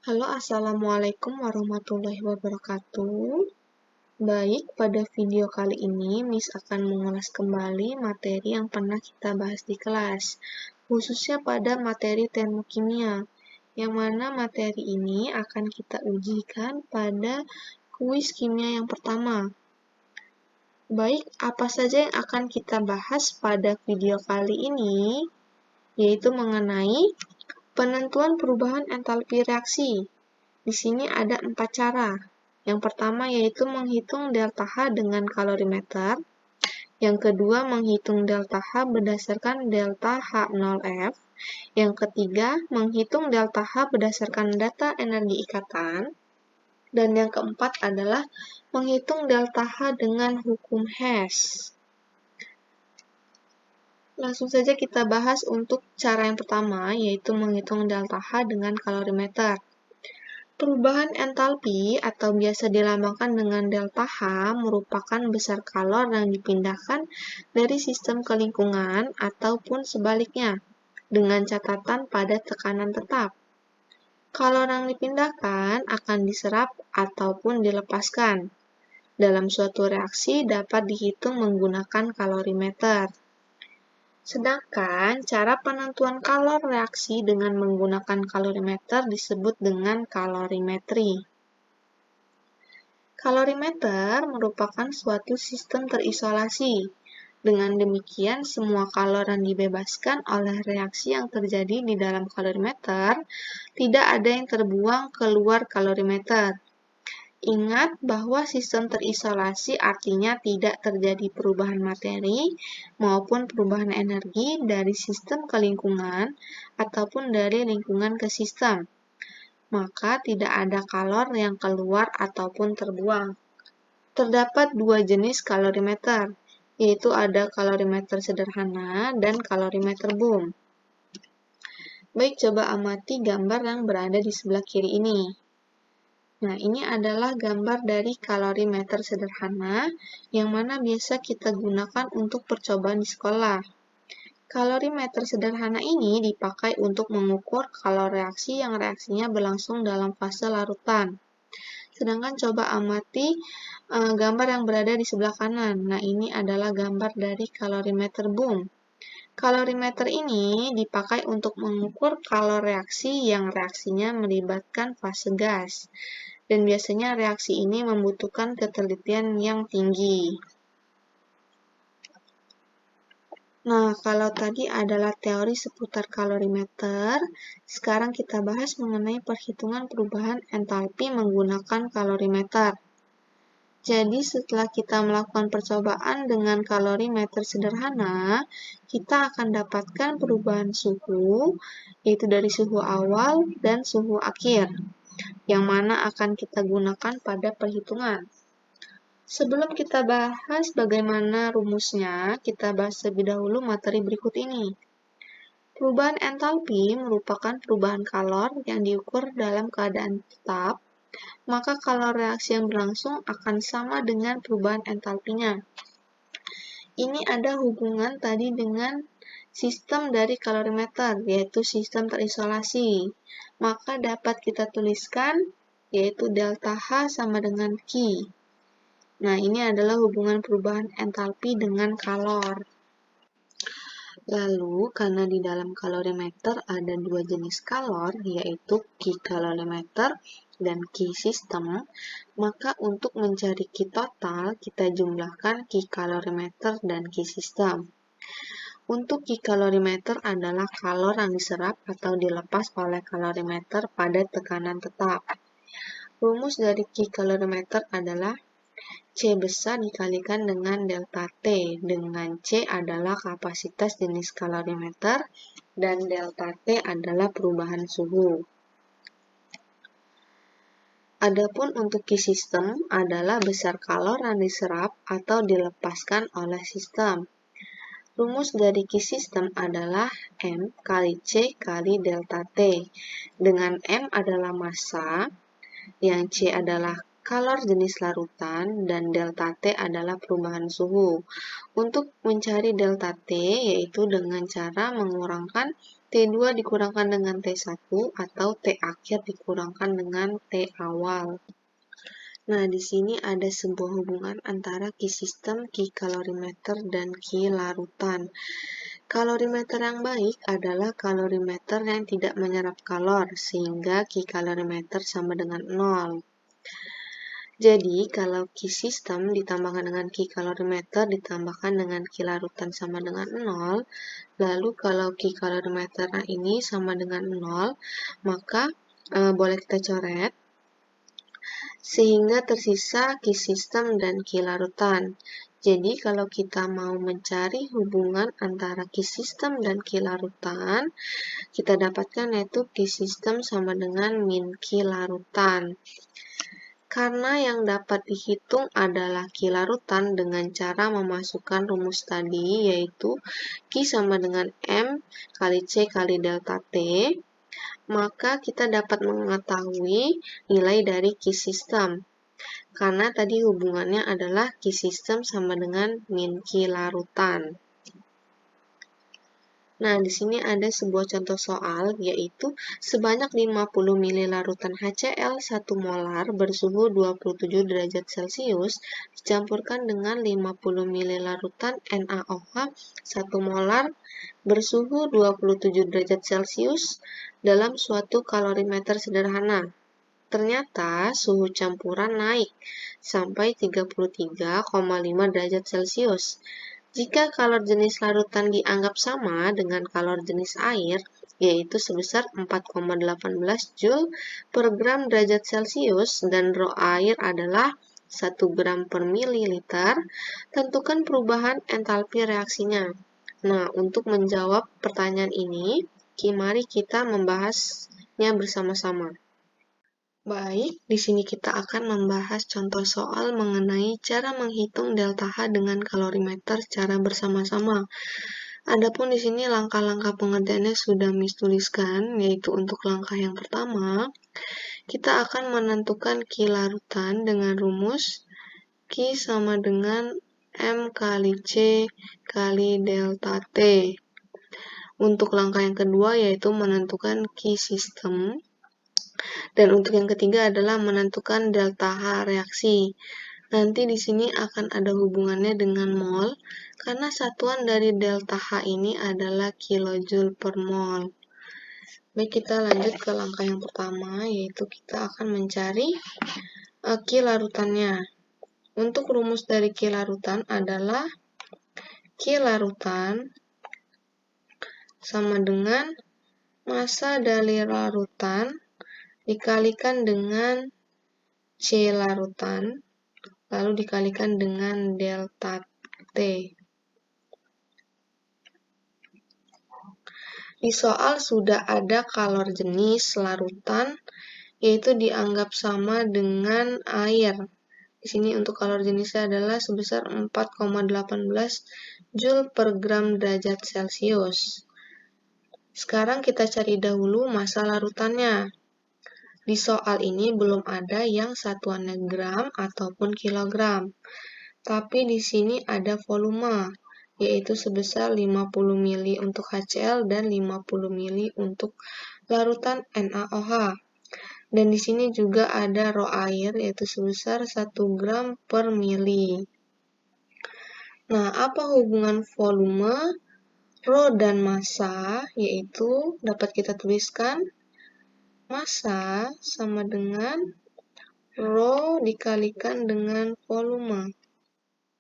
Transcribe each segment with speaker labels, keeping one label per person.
Speaker 1: Halo, Assalamualaikum warahmatullahi wabarakatuh. Baik, pada video kali ini Miss akan mengulas kembali materi yang pernah kita bahas di kelas, khususnya pada materi termokimia, yang mana materi ini akan kita ujikan pada kuis kimia yang pertama. Baik, apa saja yang akan kita bahas pada video kali ini, yaitu mengenai penentuan perubahan entalpi reaksi. Di sini ada 4 cara. Yang pertama yaitu menghitung delta H dengan kalorimeter. Yang kedua menghitung delta H berdasarkan delta H0F. Yang ketiga menghitung delta H berdasarkan data energi ikatan. Dan yang keempat adalah menghitung delta H dengan hukum Hess. Langsung saja kita bahas untuk cara yang pertama, yaitu menghitung delta H dengan kalorimeter. Perubahan entalpi atau biasa dilambangkan dengan delta H merupakan besar kalor yang dipindahkan dari sistem ke lingkungan ataupun sebaliknya, dengan catatan pada tekanan tetap. Kalor yang dipindahkan akan diserap ataupun dilepaskan. Dalam suatu reaksi dapat dihitung menggunakan kalorimeter. Sedangkan cara penentuan kalor reaksi dengan menggunakan kalorimeter disebut dengan kalorimetri. Kalorimeter merupakan suatu sistem terisolasi. Dengan demikian, semua kalor yang dibebaskan oleh reaksi yang terjadi di dalam kalorimeter tidak ada yang terbuang keluar kalorimeter. Ingat bahwa sistem terisolasi artinya tidak terjadi perubahan materi maupun perubahan energi dari sistem ke lingkungan ataupun dari lingkungan ke sistem. Maka tidak ada kalor yang keluar ataupun terbuang. Terdapat dua jenis kalorimeter, yaitu ada kalorimeter sederhana dan kalorimeter boom. Baik, coba amati gambar yang berada di sebelah kiri ini. Nah, ini adalah gambar dari kalorimeter sederhana yang mana biasa kita gunakan untuk percobaan di sekolah. Kalorimeter sederhana ini dipakai untuk mengukur kalor reaksi yang reaksinya berlangsung dalam fase larutan. Sedangkan coba amati gambar yang berada di sebelah kanan. Nah, ini adalah gambar dari kalorimeter boom. Kalorimeter ini dipakai untuk mengukur kalor reaksi yang reaksinya melibatkan fase gas. Dan biasanya reaksi ini membutuhkan ketelitian yang tinggi. Nah, kalau tadi adalah teori seputar kalorimeter, sekarang kita bahas mengenai perhitungan perubahan entalpi menggunakan kalorimeter. Jadi, setelah kita melakukan percobaan dengan kalorimeter sederhana, kita akan dapatkan perubahan suhu, yaitu dari suhu awal dan suhu akhir, yang mana akan kita gunakan pada perhitungan. Sebelum kita bahas bagaimana rumusnya, kita bahas lebih dahulu materi berikut ini. Perubahan entalpi merupakan perubahan kalor yang diukur dalam keadaan tetap, maka kalor reaksi yang berlangsung akan sama dengan perubahan entalpinya. Ini ada hubungan tadi dengan sistem dari kalorimeter, yaitu sistem terisolasi. Maka dapat kita tuliskan, yaitu delta H sama dengan Q. Nah, ini adalah hubungan perubahan entalpi dengan kalor. Lalu, karena di dalam kalorimeter ada dua jenis kalor, yaitu Q kalorimeter dan Q sistem, maka untuk mencari Q total, kita jumlahkan Q kalorimeter dan Q sistem. Untuk Q kalorimeter adalah kalor yang diserap atau dilepas oleh kalorimeter pada tekanan tetap. Rumus dari Q kalorimeter adalah C besar dikalikan dengan delta T, dengan C adalah kapasitas jenis kalorimeter dan delta T adalah perubahan suhu. Adapun untuk Q sistem adalah besar kalor yang diserap atau dilepaskan oleh sistem. Rumus dari Q sistem adalah M kali C kali delta T, dengan M adalah massa, yang C adalah kalor jenis larutan, dan delta T adalah perubahan suhu. Untuk mencari delta T, yaitu dengan cara mengurangkan T2 dikurangkan dengan T1 atau T akhir dikurangkan dengan T awal. Nah, di sini ada sebuah hubungan antara Ki sistem, Ki kalorimeter, dan Ki larutan. Kalorimeter yang baik adalah kalorimeter yang tidak menyerap kalor, sehingga Ki kalorimeter sama dengan 0. Jadi, kalau Ki sistem ditambahkan dengan Ki kalorimeter ditambahkan dengan Ki larutan sama dengan 0, lalu kalau Ki kalorimeter ini sama dengan 0, maka boleh kita coret, sehingga tersisa Ki sistem dan Ki larutan. Jadi, kalau kita mau mencari hubungan antara Ki sistem dan Ki larutan, kita dapatkan yaitu Ki sistem sama dengan min Ki larutan. Karena yang dapat dihitung adalah Ki larutan dengan cara memasukkan rumus tadi, yaitu Ki sama dengan M kali C kali delta T, maka kita dapat mengetahui nilai dari Ki sistem. Karena tadi hubungannya adalah Ki sistem sama dengan min Ki larutan. Nah, di sini ada sebuah contoh soal, yaitu sebanyak 50 ml larutan HCl 1 molar bersuhu 27 derajat Celcius dicampurkan dengan 50 ml larutan NaOH 1 molar bersuhu 27 derajat Celcius dalam suatu kalorimeter sederhana. Ternyata suhu campuran naik sampai 33,5 derajat Celcius. Jika kalor jenis larutan dianggap sama dengan kalor jenis air, yaitu sebesar 4,18 Joule per gram derajat Celcius dan rho air adalah 1 gram per mililiter, tentukan perubahan entalpi reaksinya. Nah, untuk menjawab pertanyaan ini, mari kita membahasnya bersama-sama. Baik, di sini kita akan membahas contoh soal mengenai cara menghitung delta H dengan kalorimeter secara bersama-sama. Adapun di sini langkah-langkah pengertiannya sudah Miss tuliskan, yaitu untuk langkah yang pertama, kita akan menentukan Ki larutan dengan rumus Ki sama dengan M kali C kali delta T. Untuk langkah yang kedua yaitu menentukan Ki sistem. Dan untuk yang ketiga adalah menentukan delta H reaksi. Nanti di sini akan ada hubungannya dengan mol, karena satuan dari delta H ini adalah kilojoule per mol. Baik, kita lanjut ke langkah yang pertama, yaitu kita akan mencari Ki larutannya. Untuk rumus dari Ki larutan adalah Ki larutan sama dengan massa dari larutan dikalikan dengan C larutan, lalu dikalikan dengan delta T. Di soal sudah ada kalor jenis larutan, yaitu dianggap sama dengan air. Di sini untuk kalor jenisnya adalah sebesar 4,18 Joule per gram derajat Celcius. Sekarang kita cari dahulu massa larutannya. Di soal ini belum ada yang satuannya gram ataupun kilogram. Tapi di sini ada volume, yaitu sebesar 50 ml untuk HCl dan 50 ml untuk larutan NaOH. Dan di sini juga ada rho air, yaitu sebesar 1 gram per mili. Nah, apa hubungan volume, rho, dan massa? Yaitu dapat kita tuliskan massa sama dengan rho dikalikan dengan volume.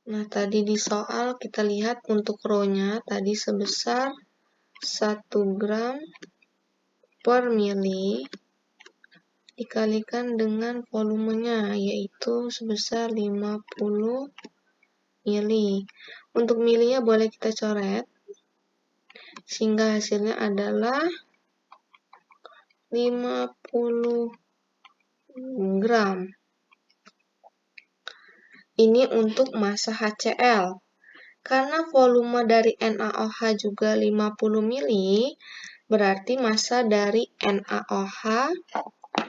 Speaker 1: Nah, tadi di soal kita lihat untuk rho-nya tadi sebesar 1 gram per mili dikalikan dengan volumenya, yaitu sebesar 50 mili. Untuk milinya boleh kita coret, sehingga hasilnya adalah 50 gram. Ini untuk massa HCl. Karena volume dari NaOH juga 50 mili, berarti massa dari NaOH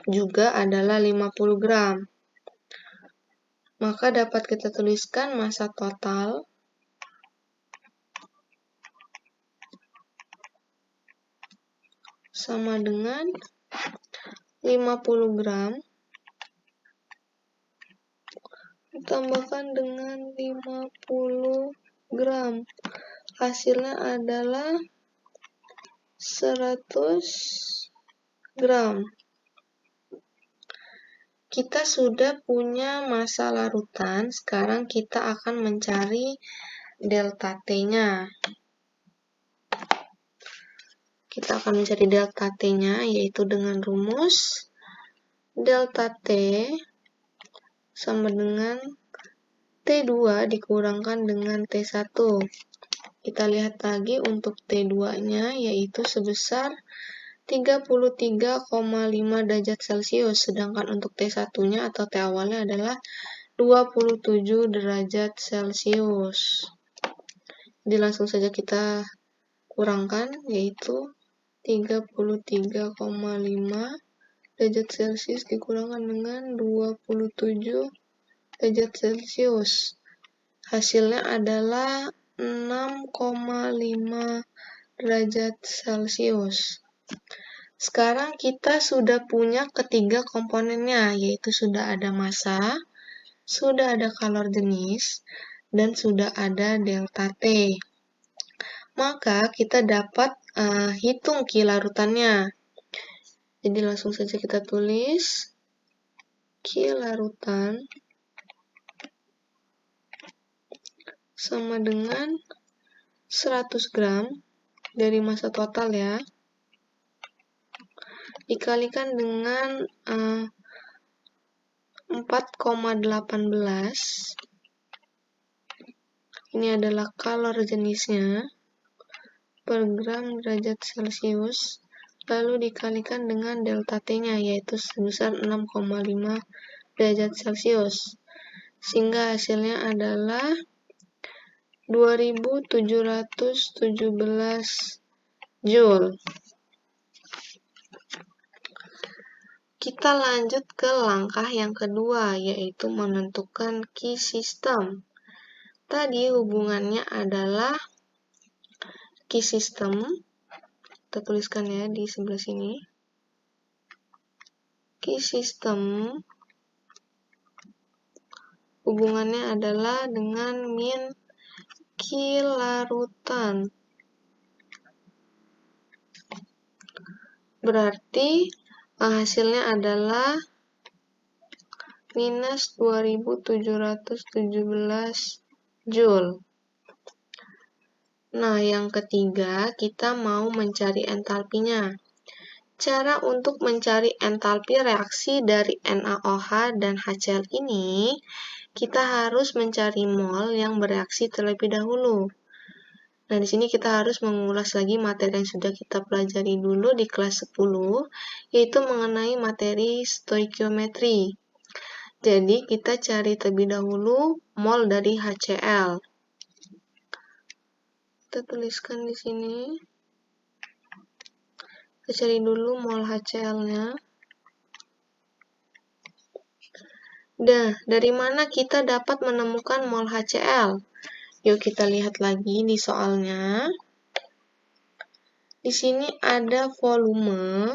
Speaker 1: juga adalah 50 gram. Maka dapat kita tuliskan massa total sama dengan 50 gram ditambahkan dengan 50 gram. Hasilnya adalah 100 gram. Kita sudah punya massa larutan, sekarang kita akan mencari delta T-nya. Kita akan mencari delta T-nya, yaitu dengan rumus delta T sama dengan T2 dikurangkan dengan T1. Kita lihat lagi untuk T2-nya, yaitu sebesar 33,5 derajat Celcius, sedangkan untuk T1-nya atau T awalnya adalah 27 derajat Celcius. Jadi langsung saja kita kurangkan, yaitu 33,5 derajat Celcius dikurangkan dengan 27 derajat Celcius. Hasilnya adalah 6,5 derajat Celcius. Sekarang kita sudah punya ketiga komponennya, yaitu sudah ada massa, sudah ada kalor jenis, dan sudah ada delta T. Maka kita dapat hitung Q larutannya. Jadi langsung saja kita tulis Q larutan sama dengan 100 gram dari massa total ya, dikalikan dengan 4,18. Ini adalah kalor jenisnya per gram derajat Celcius, lalu dikalikan dengan delta T-nya, yaitu sebesar 6,5 derajat Celcius. Sehingga hasilnya adalah 2717 Joule. Kita lanjut ke langkah yang kedua, yaitu menentukan Q system. Tadi hubungannya adalah Q system, kita tuliskan ya di sebelah sini. Q system hubungannya adalah dengan min Q larutan. Berarti hasilnya adalah minus 2717 Joule. Nah, yang ketiga, kita mau mencari entalpinya. Cara untuk mencari entalpi reaksi dari NaOH dan HCl ini, kita harus mencari mol yang bereaksi terlebih dahulu. Nah, di sini kita harus mengulas lagi materi yang sudah kita pelajari dulu di kelas 10, yaitu mengenai materi stoikiometri. Jadi, kita cari terlebih dahulu mol dari HCl. Kita tuliskan di sini. Kita cari dulu mol HCl-nya. Nah, dari mana kita dapat menemukan mol HCl? Yuk kita lihat lagi di soalnya. Di sini ada volume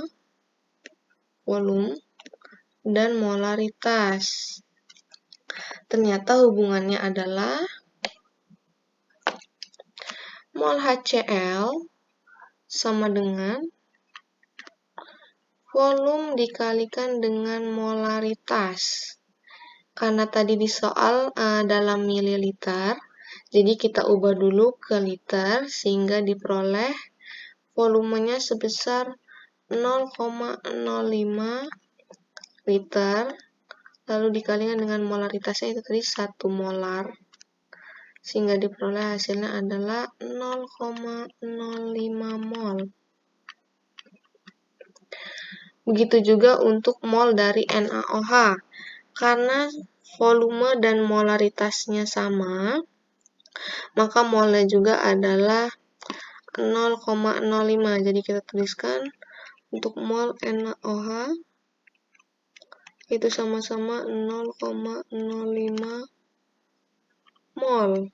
Speaker 1: dan molaritas. Ternyata hubungannya adalah mol HCl sama dengan volume dikalikan dengan molaritas. Karena tadi di soal dalam mililiter, jadi kita ubah dulu ke liter sehingga diperoleh volumenya sebesar 0,05 liter, lalu dikalikan dengan molaritasnya itu tadi 1 molar, sehingga diperoleh hasilnya adalah 0,05 mol. Begitu juga untuk mol dari NaOH. Karena volume dan molaritasnya sama, maka molnya juga adalah 0,05. Jadi kita tuliskan untuk mol NaOH itu sama-sama 0,05 mol.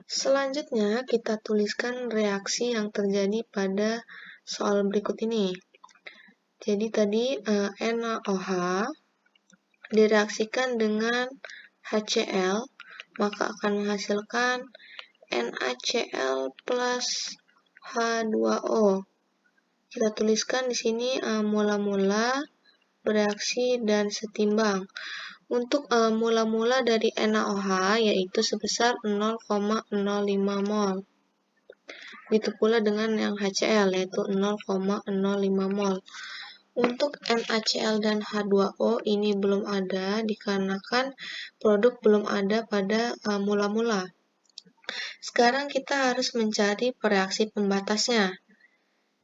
Speaker 1: Selanjutnya, kita tuliskan reaksi yang terjadi pada soal berikut ini. Jadi tadi NaOH direaksikan dengan HCl, maka akan menghasilkan NaCl plus H2O. Kita tuliskan di sini mula-mula, bereaksi, dan setimbang. Untuk mula-mula dari NaOH yaitu sebesar 0,05 mol. Begitu pula dengan yang HCl yaitu 0,05 mol. Untuk NaCl dan H2O ini belum ada dikarenakan produk belum ada pada mula-mula. Sekarang kita harus mencari reaksi pembatasnya.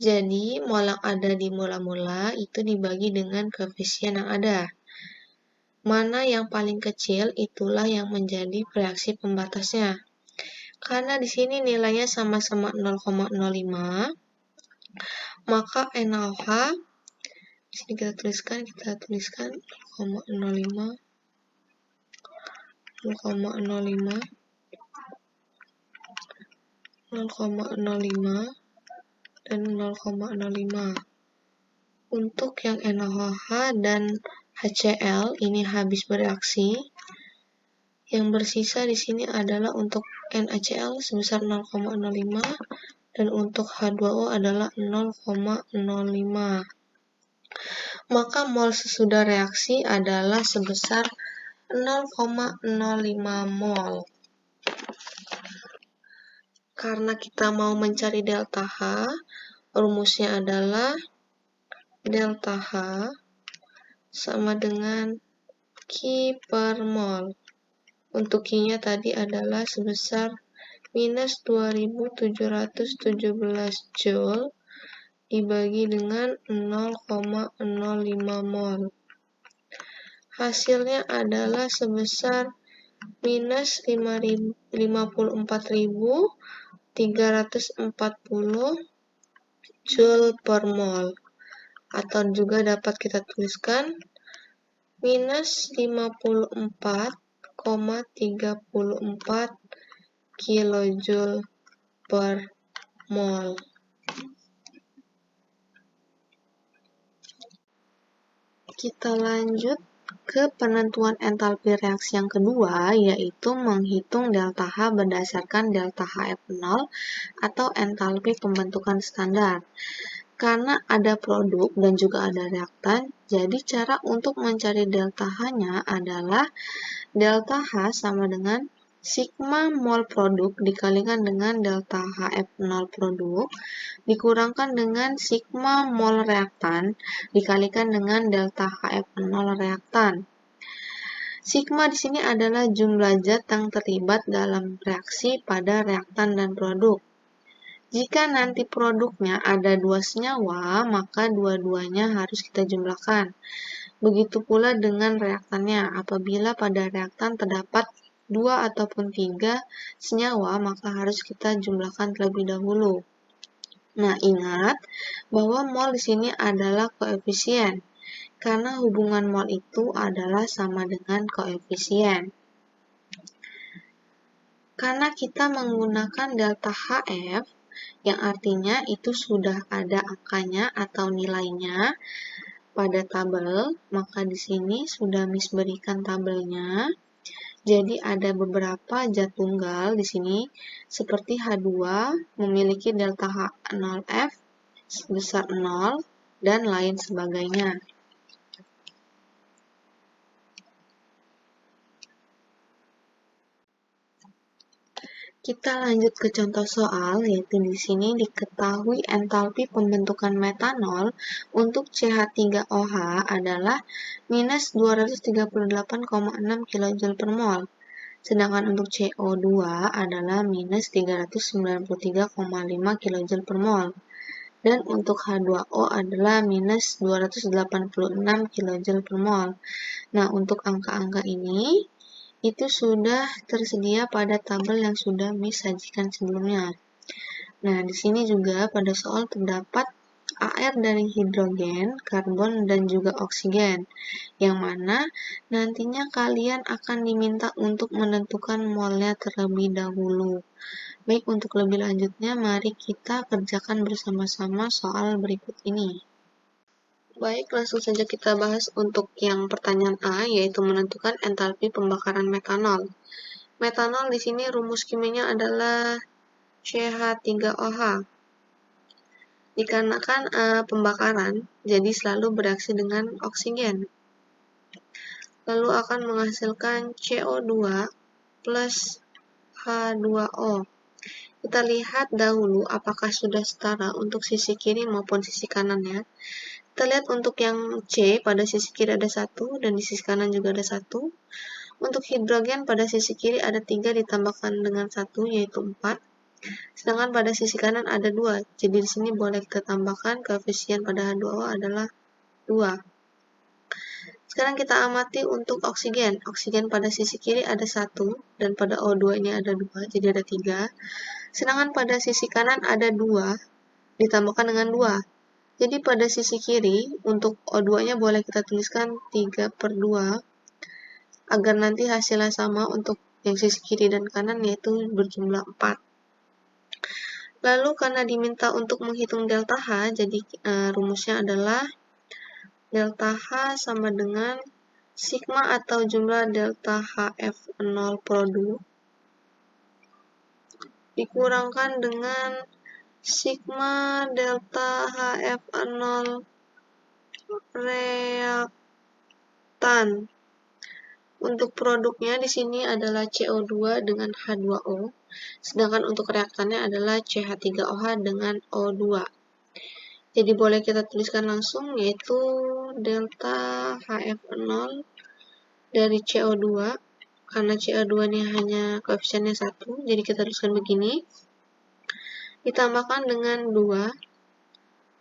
Speaker 1: Jadi, mol yang ada di mula-mula itu dibagi dengan koefisien yang ada. Mana yang paling kecil itulah yang menjadi reaksi pembatasnya. Karena di sini nilainya sama-sama 0,05, maka NaOH di sini kita tuliskan 0,05 dan 0,05. Untuk yang NaOH dan HCl ini habis bereaksi. Yang bersisa di sini adalah untuk NaCl sebesar 0,05 dan untuk H2O adalah 0,05. Maka mol sesudah reaksi adalah sebesar 0,05 mol. Karena kita mau mencari delta H, rumusnya adalah delta H sama dengan Q per mol. Untuk Q-nya tadi adalah sebesar minus 2717 Joule dibagi dengan 0,05 mol. Hasilnya adalah sebesar minus 54.340 Joule per mol. Atau juga dapat kita tuliskan minus 54,34 kilojoule per mol. Kita lanjut ke penentuan entalpi reaksi yang kedua, yaitu menghitung delta H berdasarkan delta HF0 atau entalpi pembentukan standar. Karena ada produk dan juga ada reaktan, jadi cara untuk mencari delta H-nya adalah delta H sama dengan sigma mol produk dikalikan dengan delta HF0 produk dikurangkan dengan sigma mol reaktan dikalikan dengan delta HF0 reaktan. Sigma di sini adalah jumlah zat yang terlibat dalam reaksi pada reaktan dan produk. Jika nanti produknya ada 2 senyawa, maka dua-duanya harus kita jumlahkan. Begitu pula dengan reaktannya. Apabila pada reaktan terdapat 2 ataupun 3 senyawa, maka harus kita jumlahkan terlebih dahulu. Nah, ingat bahwa mol di sini adalah koefisien. Karena hubungan mol itu adalah sama dengan koefisien. Karena kita menggunakan delta HF, yang artinya itu sudah ada angkanya atau nilainya pada tabel, maka di sini sudah Miss berikan tabelnya. Jadi ada beberapa zat tunggal di sini seperti H2 memiliki delta H0F sebesar 0 dan lain sebagainya. Kita lanjut ke contoh soal, yaitu di sini diketahui entalpi pembentukan metanol untuk CH3OH adalah minus 238,6 kJ per mol, sedangkan untuk CO2 adalah minus 393,5 kJ per mol, dan untuk H2O adalah minus 286 kJ per mol. Nah, untuk angka-angka ini itu sudah tersedia pada tabel yang sudah Miss sajikan sebelumnya. Nah, di sini juga pada soal terdapat air dari hidrogen, karbon, dan juga oksigen, yang mana nantinya kalian akan diminta untuk menentukan molnya terlebih dahulu. Baik, untuk lebih lanjutnya, mari kita kerjakan bersama-sama soal berikut ini. Baik, langsung saja kita bahas untuk yang pertanyaan A, yaitu menentukan entalpi pembakaran metanol. Metanol di sini rumus kimianya adalah CH3OH. Dikarenakan pembakaran, jadi selalu bereaksi dengan oksigen. Lalu akan menghasilkan CO2 plus H2O. Kita lihat dahulu apakah sudah setara untuk sisi kiri maupun sisi kanannya. Kita lihat untuk yang C, pada sisi kiri ada 1, dan di sisi kanan juga ada 1. Untuk hidrogen pada sisi kiri ada 3 ditambahkan dengan 1, yaitu 4. Sedangkan pada sisi kanan ada 2, jadi di sini boleh kita tambahkan koefisien pada H2O adalah 2. Sekarang kita amati untuk oksigen. Oksigen pada sisi kiri ada 1, dan pada O2 ini ada 2, jadi ada 3. Sedangkan pada sisi kanan ada 2, ditambahkan dengan 2. Jadi pada sisi kiri, untuk O2-nya boleh kita tuliskan 3/2, agar nanti hasilnya sama untuk yang sisi kiri dan kanan, yaitu berjumlah 4. Lalu karena diminta untuk menghitung delta H, jadi rumusnya adalah delta H sama dengan sigma atau jumlah delta HF0 produk dikurangkan dengan sigma delta HF0 reaktan. Untuk produknya di sini adalah CO2 dengan H2O, sedangkan untuk reaktannya adalah CH3OH dengan O2. Jadi boleh kita tuliskan langsung, yaitu delta HF0 dari CO2, karena CO2 ini hanya koefisiennya 1, jadi kita tuliskan begini, ditambahkan dengan 2,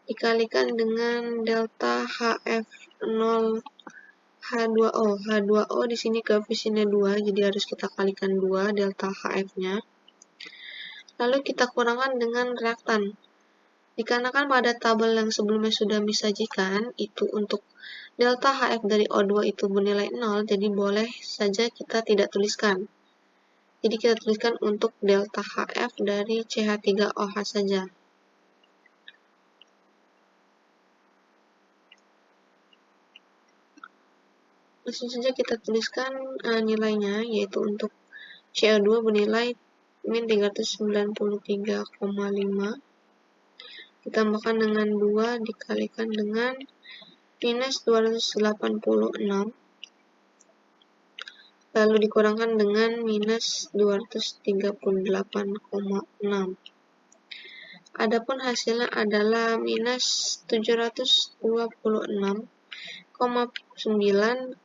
Speaker 1: dikalikan dengan delta HF0 H2O. H2O di sini koefisiennya 2, jadi harus kita kalikan 2 delta HF-nya. Lalu kita kurangkan dengan reaktan. Dikarenakan pada tabel yang sebelumnya sudah disajikan, itu untuk delta HF dari O2 itu bernilai 0, jadi boleh saja kita tidak tuliskan. Jadi kita tuliskan untuk delta HF dari CH3OH saja. Langsung saja kita tuliskan nilainya, yaitu untuk CO2 bernilai min 393,5, ditambahkan dengan 2 dikalikan dengan minus 286, lalu dikurangkan dengan minus 238,6. Adapun hasilnya adalah minus 726,9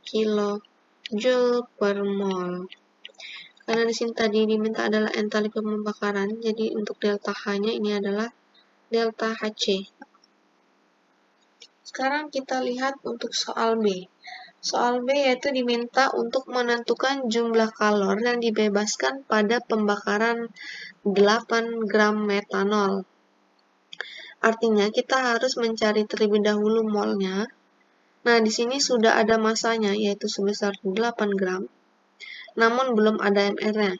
Speaker 1: kilojoule per mol. Karena di sini tadi diminta adalah entalpi pembakaran, jadi untuk delta H-nya ini adalah delta Hc. Sekarang kita lihat untuk soal B. Soal B yaitu diminta untuk menentukan jumlah kalor yang dibebaskan pada pembakaran 8 gram metanol. Artinya kita harus mencari terlebih dahulu molnya. Nah, di sini sudah ada masanya, yaitu sebesar 8 gram. Namun belum ada MR-nya.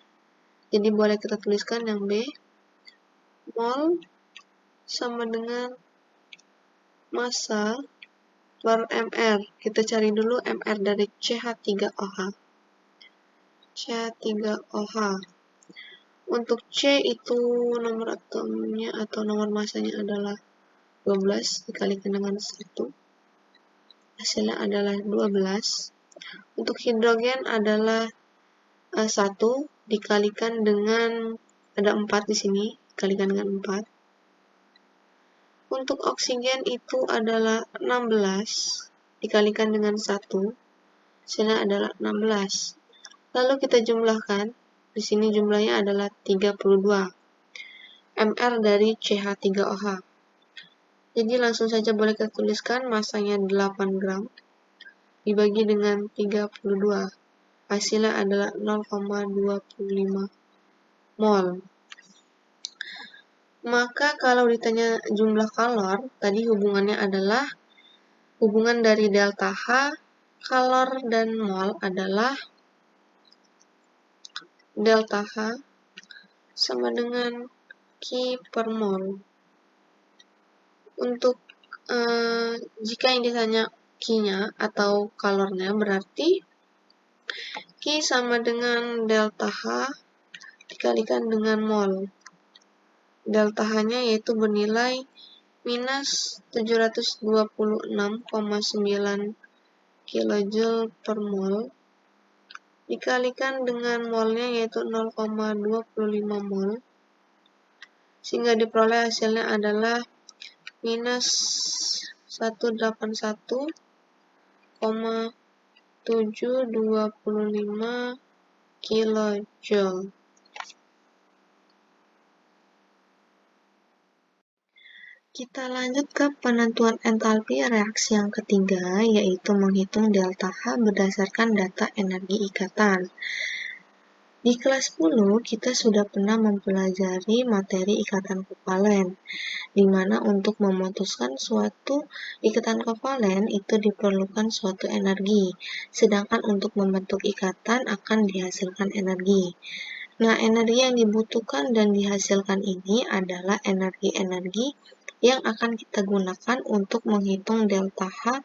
Speaker 1: Jadi boleh kita tuliskan yang B. Mol sama dengan massa per MR. Kita cari dulu MR dari CH3OH. CH3OH. Untuk C itu nomor atomnya atau nomor masanya adalah 12 dikalikan dengan 1. Hasilnya adalah 12. Untuk hidrogen adalah 1 dikalikan dengan ada 4 di sini, dikalikan dengan 4. Untuk oksigen itu adalah 16 dikalikan dengan 1. Hasilnya adalah 16. Lalu kita jumlahkan. Di sini jumlahnya adalah 32. MR dari CH3OH. Jadi langsung saja boleh kita tuliskan masanya 8 gram dibagi dengan 32. Hasilnya adalah 0,25 mol. Maka kalau ditanya jumlah kalor, tadi hubungannya adalah hubungan dari delta H, kalor dan mol adalah delta H sama dengan Q per mol. Untuk jika yang ditanya Q-nya atau kalornya, berarti Q sama dengan delta H dikalikan dengan mol. Delta H-nya yaitu bernilai minus 726,9 kJ per mol dikalikan dengan molnya yaitu 0,25 mol, sehingga diperoleh hasilnya adalah minus 181,725 kJ. Kita lanjut ke penentuan entalpi reaksi yang ketiga, yaitu menghitung delta H berdasarkan data energi ikatan. Di kelas 10, kita sudah pernah mempelajari materi ikatan kovalen, di mana untuk memutuskan suatu ikatan kovalen itu diperlukan suatu energi, sedangkan untuk membentuk ikatan akan dihasilkan energi. Nah, energi yang dibutuhkan dan dihasilkan ini adalah energi-energi yang akan kita gunakan untuk menghitung delta H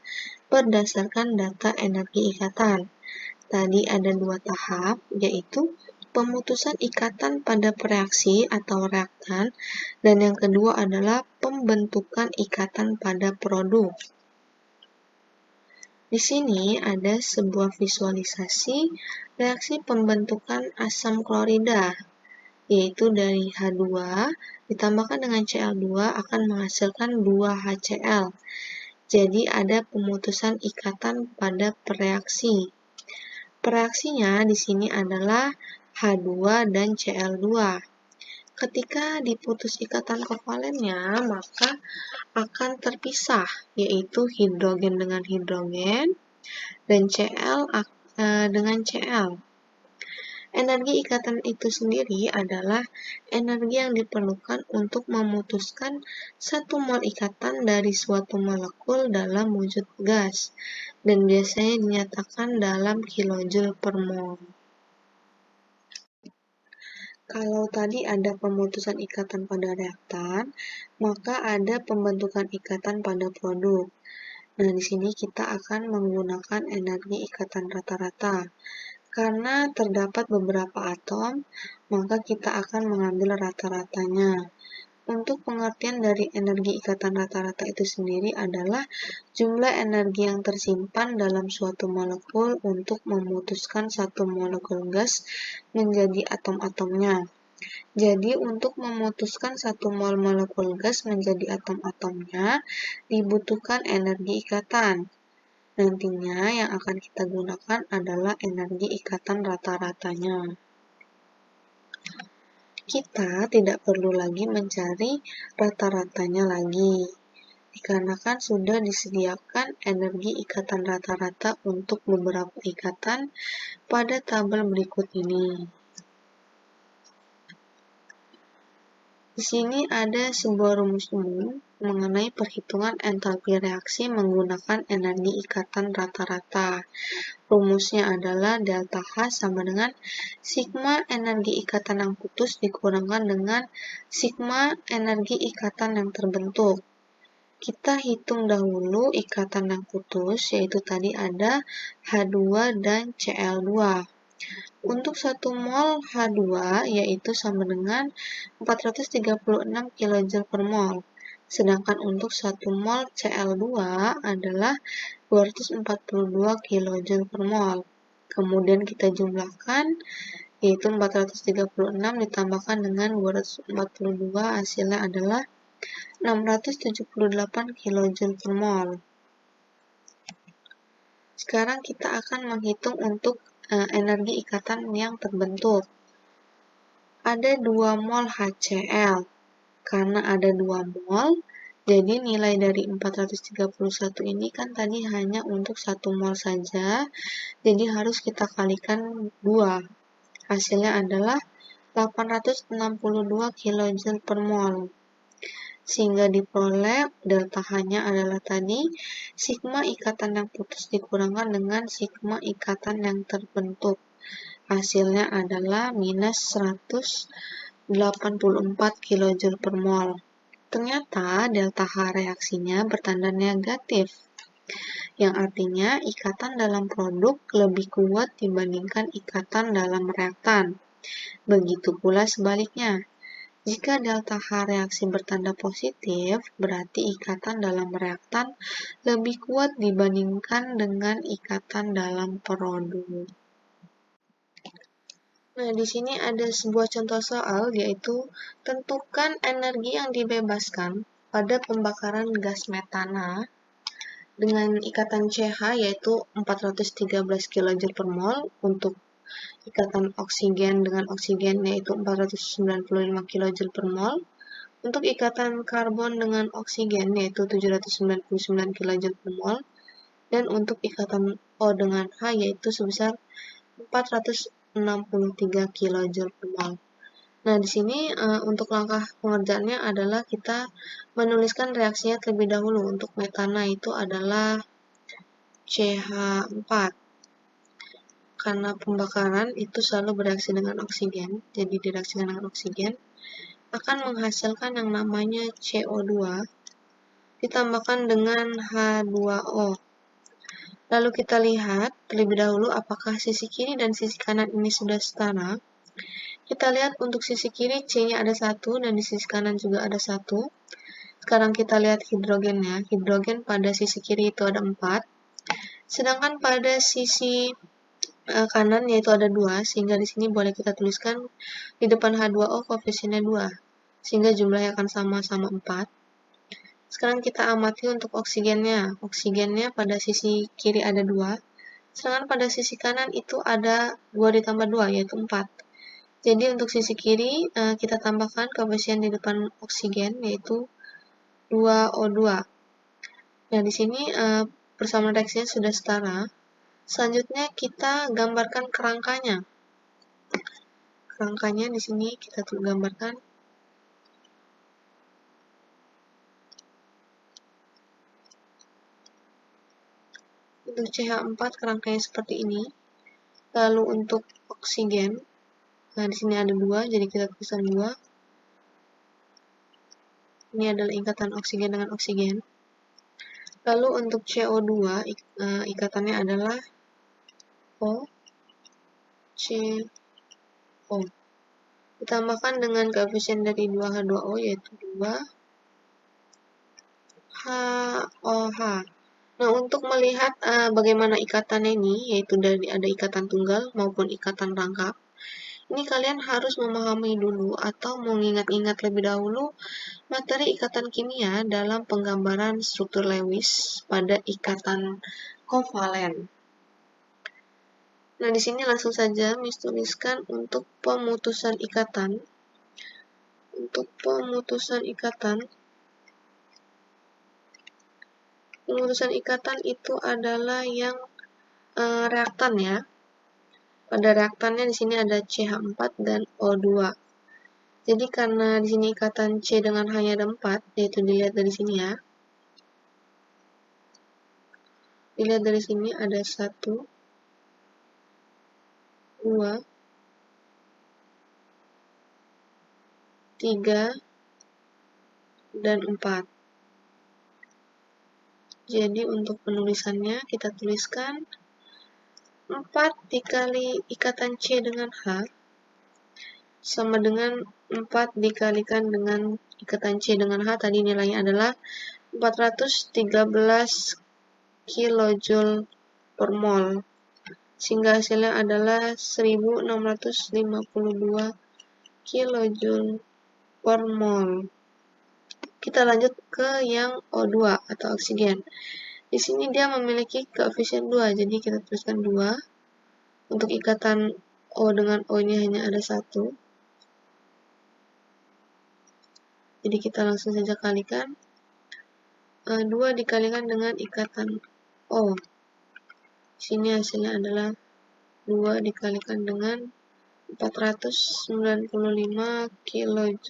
Speaker 1: berdasarkan data energi ikatan. Tadi ada dua tahap, yaitu pemutusan ikatan pada reaksi atau reaktan, dan yang kedua adalah pembentukan ikatan pada produk. Di sini ada sebuah visualisasi reaksi pembentukan asam klorida, yaitu dari H2 ditambahkan dengan Cl2 akan menghasilkan 2 HCl. Jadi ada pemutusan ikatan pada reaksi. Reaksinya di sini adalah H2 dan Cl2. Ketika diputus ikatan kovalennya, maka akan terpisah, yaitu hidrogen dengan hidrogen dan Cl dengan Cl. Energi ikatan itu sendiri adalah energi yang diperlukan untuk memutuskan satu mol ikatan dari suatu molekul dalam wujud gas, dan biasanya dinyatakan dalam kilojoule per mol. Kalau tadi ada pemutusan ikatan pada reaktan, maka ada pembentukan ikatan pada produk. Nah, di sini kita akan menggunakan energi ikatan rata-rata. Karena terdapat beberapa atom, maka kita akan mengambil rata-ratanya. Untuk pengertian dari energi ikatan rata-rata itu sendiri adalah jumlah energi yang tersimpan dalam suatu molekul untuk memutuskan satu molekul gas menjadi atom-atomnya. Jadi, untuk memutuskan satu mol molekul gas menjadi atom-atomnya, dibutuhkan energi ikatan. Nantinya yang akan kita gunakan adalah energi ikatan rata-ratanya. Kita tidak perlu lagi mencari rata-ratanya lagi, dikarenakan sudah disediakan energi ikatan rata-rata untuk beberapa ikatan pada tabel berikut ini. Di sini ada sebuah rumus umum mengenai perhitungan entalpi reaksi menggunakan energi ikatan rata-rata. Rumusnya adalah delta H sama dengan sigma energi ikatan yang putus dikurangkan dengan sigma energi ikatan yang terbentuk. Kita hitung dahulu ikatan yang putus, yaitu tadi ada H2 dan Cl2. Untuk 1 mol H2 yaitu sama dengan 436 kJ per mol. Sedangkan untuk 1 mol Cl2 adalah 242 kJ per mol. Kemudian kita jumlahkan, yaitu 436 ditambahkan dengan 242, hasilnya adalah 678 kJ per mol. Sekarang kita akan menghitung untuk energi ikatan yang terbentuk. Ada 2 mol HCl. Karena ada 2 mol, jadi nilai dari 431 ini kan tadi hanya untuk 1 mol saja, jadi harus kita kalikan 2. Hasilnya adalah 862 kJ per mol. Sehingga diperoleh delta H-nya adalah tadi sigma ikatan yang putus dikurangkan dengan sigma ikatan yang terbentuk. Hasilnya adalah minus 184 kJ per mol. Ternyata delta H reaksinya bertanda negatif, yang artinya ikatan dalam produk lebih kuat dibandingkan ikatan dalam reaktan. Begitu pula sebaliknya. Jika delta H reaksi bertanda positif, berarti ikatan dalam reaktan lebih kuat dibandingkan dengan ikatan dalam produk. Nah, di sini ada sebuah contoh soal, yaitu tentukan energi yang dibebaskan pada pembakaran gas metana dengan ikatan CH yaitu 413 kJ per mol, untuk ikatan oksigen dengan oksigen yaitu 495 kJ per mol, untuk ikatan karbon dengan oksigen yaitu 799 kJ per mol, dan untuk ikatan O dengan H yaitu sebesar 463 kJ per mol. Nah, di sini untuk langkah pengerjaannya adalah kita menuliskan reaksinya terlebih dahulu. Untuk metana itu adalah CH4. Karena pembakaran itu selalu bereaksi dengan oksigen, jadi direaksikan dengan oksigen, akan menghasilkan yang namanya CO2 ditambahkan dengan H2O. Lalu kita lihat terlebih dahulu apakah sisi kiri dan sisi kanan ini sudah setara. Kita lihat untuk sisi kiri C-nya ada 1 dan di sisi kanan juga ada 1. Sekarang kita lihat hidrogennya. Hidrogen pada sisi kiri itu ada 4. Sedangkan pada sisi kanan yaitu ada 2, sehingga di sini boleh kita tuliskan di depan H2O koefisiennya 2, sehingga jumlahnya akan sama-sama 4. Sekarang kita amati untuk oksigennya. Oksigennya pada sisi kiri ada 2, sedangkan pada sisi kanan itu ada 2 ditambah 2 yaitu 4. Jadi untuk sisi kiri kita tambahkan koefisien di depan oksigen yaitu 2O2. Nah, di sini persamaan reaksinya sudah setara. Selanjutnya kita gambarkan kerangkanya. Kerangkanya di sini kita gambarkan. Untuk CH4 kerangkanya seperti ini. Lalu untuk oksigen, nah di sini ada 2, jadi kita tuliskan 2. Ini adalah ikatan oksigen dengan oksigen. Lalu untuk CO2, ikatannya adalah O, C, O. Ditambahkan dengan koefisien dari 2H2O yaitu 2HOH. Nah, untuk melihat bagaimana ikatannya ini, yaitu dari ada ikatan tunggal maupun ikatan rangkap, ini kalian harus memahami dulu atau mengingat-ingat lebih dahulu materi ikatan kimia dalam penggambaran struktur Lewis pada ikatan kovalen. Nah, di sini langsung saja Miss tuliskan untuk pemutusan ikatan. Untuk pemutusan ikatan itu adalah yang reaktan ya. Pada reaktannya di sini ada CH4 dan O2. Jadi karena di sini ikatan C dengan H-nya ada 4, yaitu dilihat dari sini ya. Dilihat dari sini ada 1, 2, 3, dan 4. Jadi untuk penulisannya kita tuliskan 4 dikali ikatan C dengan H sama dengan 4 dikalikan dengan ikatan C dengan H, tadi nilainya adalah 413 kJ per mol, sehingga hasilnya adalah 1652 kJ per mol. Kita lanjut ke yang O2 atau oksigen. Di sini dia memiliki koefisien 2, jadi kita tuliskan 2. Untuk ikatan O dengan O ini hanya ada 1. Jadi kita langsung saja kalikan. 2 dikalikan dengan ikatan O. Sini hasilnya adalah 2 dikalikan dengan 495 kJ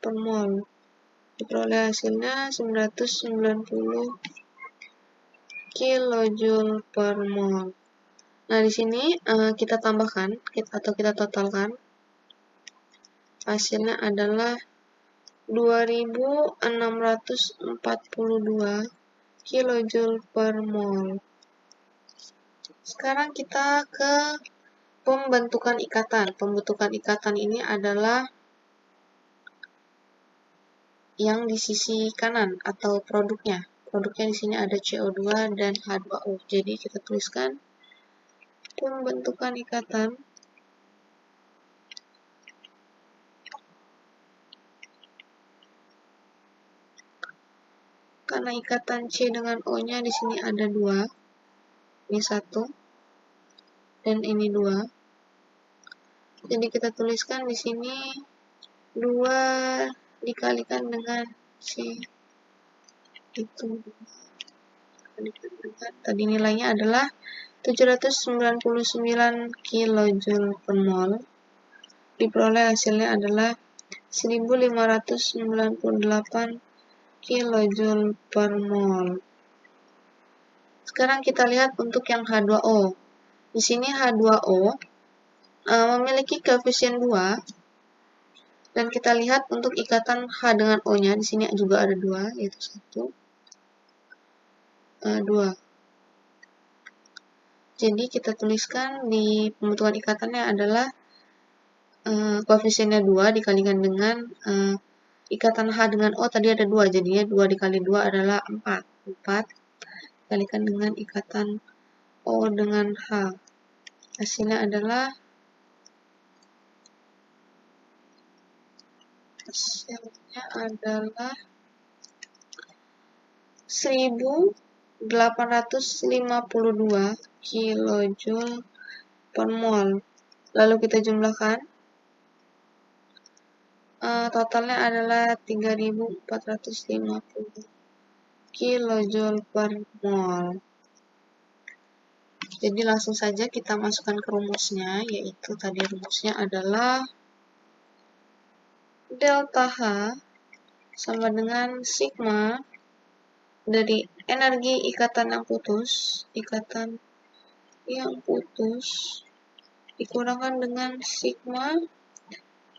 Speaker 1: per mol. Diperoleh hasilnya 990 kilojoule per mol. Nah, di sini kita tambahkan atau kita totalkan. Hasilnya adalah 2642 kilojoule per mol. Sekarang kita ke pembentukan ikatan. Pembentukan ikatan ini adalah yang di sisi kanan atau produknya. Produknya di sini ada CO2 dan H2O. Jadi kita tuliskan pembentukan ikatan karena ikatan C dengan O-nya di sini ada 2. Ini 1 dan ini 2. Jadi kita tuliskan di sini 2 dikalikan dengan C itu tadi nilainya adalah 799 kilojoule per mol. Diperoleh hasilnya adalah 1598 kilojoule per mol. Sekarang kita lihat untuk yang H2O. Di sini H2O memiliki koefisien 2. Dan kita lihat untuk ikatan H dengan O-nya, di sini juga ada 2, yaitu 2. Jadi kita tuliskan di pembentukan ikatannya adalah koefisiennya 2 dikalikan dengan ikatan H dengan O tadi ada 2, jadinya 2 dikali 2 adalah 4. 4 dikalikan dengan ikatan O dengan H. Hasilnya adalah 1852 kilojoule per mol. Lalu kita jumlahkan. Totalnya adalah 3450 kilojoule per mol. Jadi langsung saja kita masukkan ke rumusnya, yaitu tadi rumusnya adalah delta H sama dengan sigma dari energi ikatan yang putus dikurangkan dengan sigma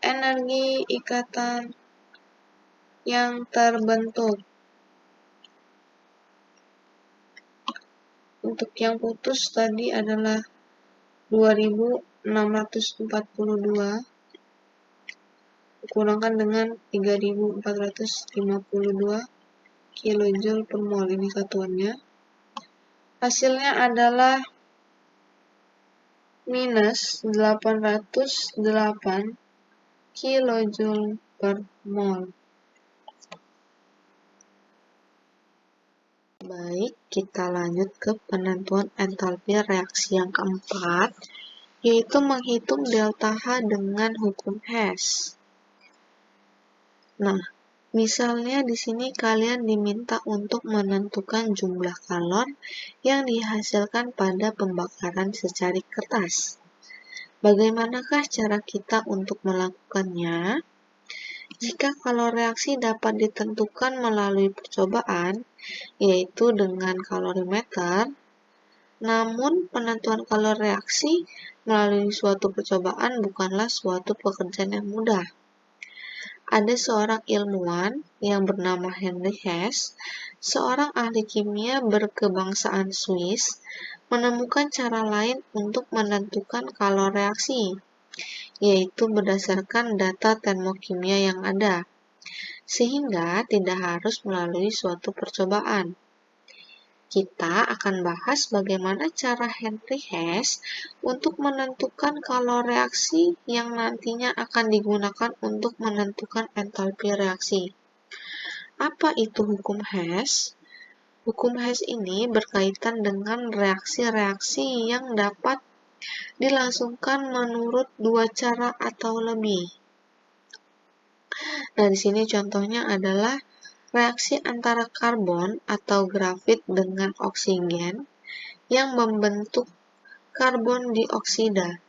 Speaker 1: energi ikatan yang terbentuk. Untuk yang putus tadi adalah 2642 dikurangkan dengan 3452 kilojoule per mol, ini satuannya. Hasilnya adalah minus 808 kilojoule per mol. Baik, kita lanjut ke penentuan entalpi reaksi yang keempat, yaitu menghitung delta H dengan hukum Hess. Nah, misalnya di sini kalian diminta untuk menentukan jumlah kalor yang dihasilkan pada pembakaran secari kertas. Bagaimanakah cara kita untuk melakukannya? Jika kalor reaksi dapat ditentukan melalui percobaan, yaitu dengan kalorimeter, namun penentuan kalor reaksi melalui suatu percobaan bukanlah suatu pekerjaan yang mudah. Ada seorang ilmuwan yang bernama Henry Hess, seorang ahli kimia berkebangsaan Swiss, menemukan cara lain untuk menentukan kalor reaksi, yaitu berdasarkan data termokimia yang ada, sehingga tidak harus melalui suatu percobaan. Kita akan bahas bagaimana cara Henry Hess untuk menentukan kalor reaksi yang nantinya akan digunakan untuk menentukan entalpi reaksi. Apa itu hukum Hess? Hukum Hess ini berkaitan dengan reaksi-reaksi yang dapat dilangsungkan menurut 2 cara atau lebih. Nah, di sini contohnya adalah reaksi antara karbon atau grafit dengan oksigen yang membentuk karbon dioksida.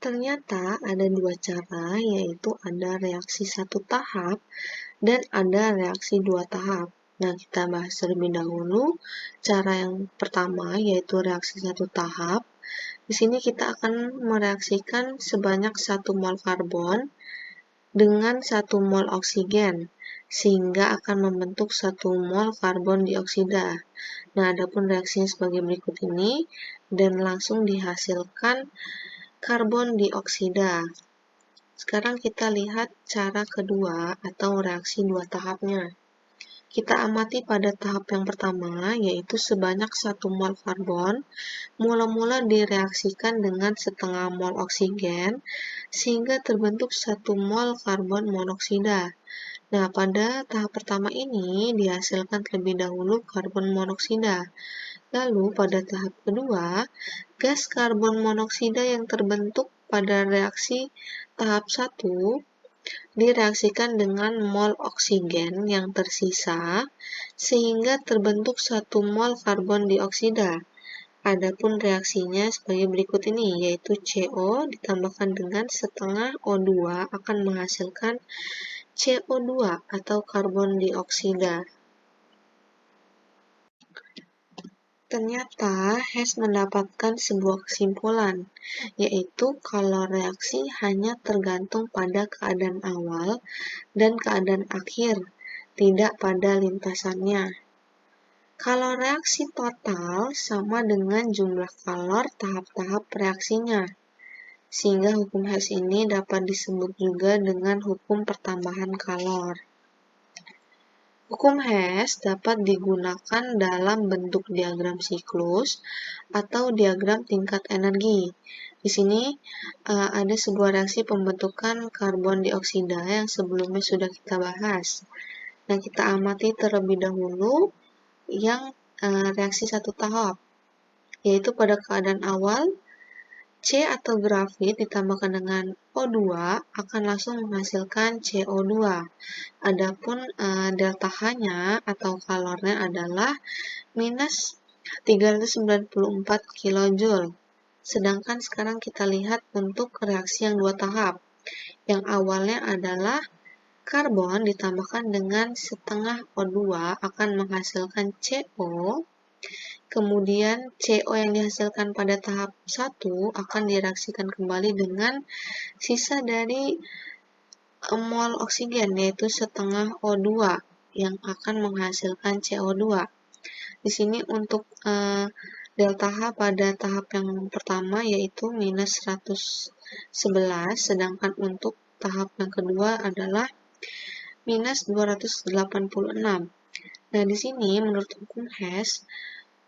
Speaker 1: Ternyata ada dua cara, yaitu ada reaksi satu tahap dan ada reaksi dua tahap. Nah, kita bahas terlebih dahulu cara yang pertama, yaitu reaksi satu tahap. Di sini kita akan mereaksikan sebanyak 1 mol karbon dengan 1 mol oksigen, sehingga akan membentuk 1 mol karbon dioksida. Nah, adapun reaksinya sebagai berikut ini, dan langsung dihasilkan karbon dioksida. Sekarang kita lihat cara kedua atau reaksi dua tahapnya. Kita amati pada tahap yang pertama, yaitu sebanyak 1 mol karbon, mula-mula direaksikan dengan setengah mol oksigen, sehingga terbentuk 1 mol karbon monoksida. Nah, pada tahap pertama ini dihasilkan terlebih dahulu karbon monoksida. Lalu, pada tahap kedua, gas karbon monoksida yang terbentuk pada reaksi tahap 1 direaksikan dengan mol oksigen yang tersisa, sehingga terbentuk 1 mol karbon dioksida. Adapun reaksinya sebagai berikut ini, yaitu CO ditambahkan dengan setengah O2 akan menghasilkan CO2 atau karbon dioksida. Ternyata Hess mendapatkan sebuah kesimpulan, yaitu kalau reaksi hanya tergantung pada keadaan awal dan keadaan akhir, tidak pada lintasannya. Kalau reaksi total sama dengan jumlah kalor tahap-tahap reaksinya, sehingga hukum Hess ini dapat disebut juga dengan hukum pertambahan kalor. Hukum Hess dapat digunakan dalam bentuk diagram siklus atau diagram tingkat energi. Di sini ada sebuah reaksi pembentukan karbon dioksida yang sebelumnya sudah kita bahas. Nah, kita amati terlebih dahulu yang reaksi satu tahap, yaitu pada keadaan awal C atau grafit ditambahkan dengan O2 akan langsung menghasilkan CO2. Adapun delta H-nya atau kalornya adalah minus 394 kJ. Sedangkan sekarang kita lihat untuk reaksi yang dua tahap. Yang awalnya adalah karbon ditambahkan dengan setengah O2 akan menghasilkan CO. Kemudian CO yang dihasilkan pada tahap 1 akan direaksikan kembali dengan sisa dari mol oksigen, yaitu setengah O2 yang akan menghasilkan CO2. Di sini untuk delta H pada tahap yang pertama yaitu minus 111, sedangkan untuk tahap yang kedua adalah minus 286. Nah, di sini menurut hukum Hess,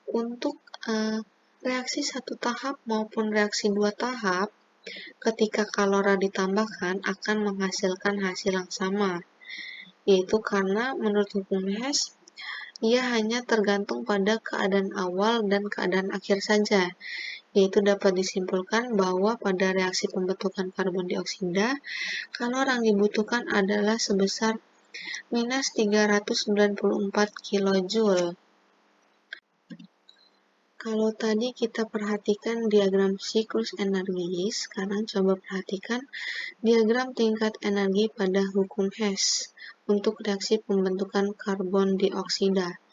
Speaker 1: untuk reaksi satu tahap maupun reaksi dua tahap, ketika kalora ditambahkan akan menghasilkan hasil yang sama, yaitu karena menurut hukum Hess, ia hanya tergantung pada keadaan awal dan keadaan akhir saja, yaitu dapat disimpulkan bahwa pada reaksi pembentukan karbon dioksida, kalor yang dibutuhkan adalah sebesar minus 394 kJ. Kalau tadi kita perhatikan diagram siklus energi, sekarang coba perhatikan diagram tingkat energi pada hukum Hess untuk reaksi pembentukan karbon dioksida.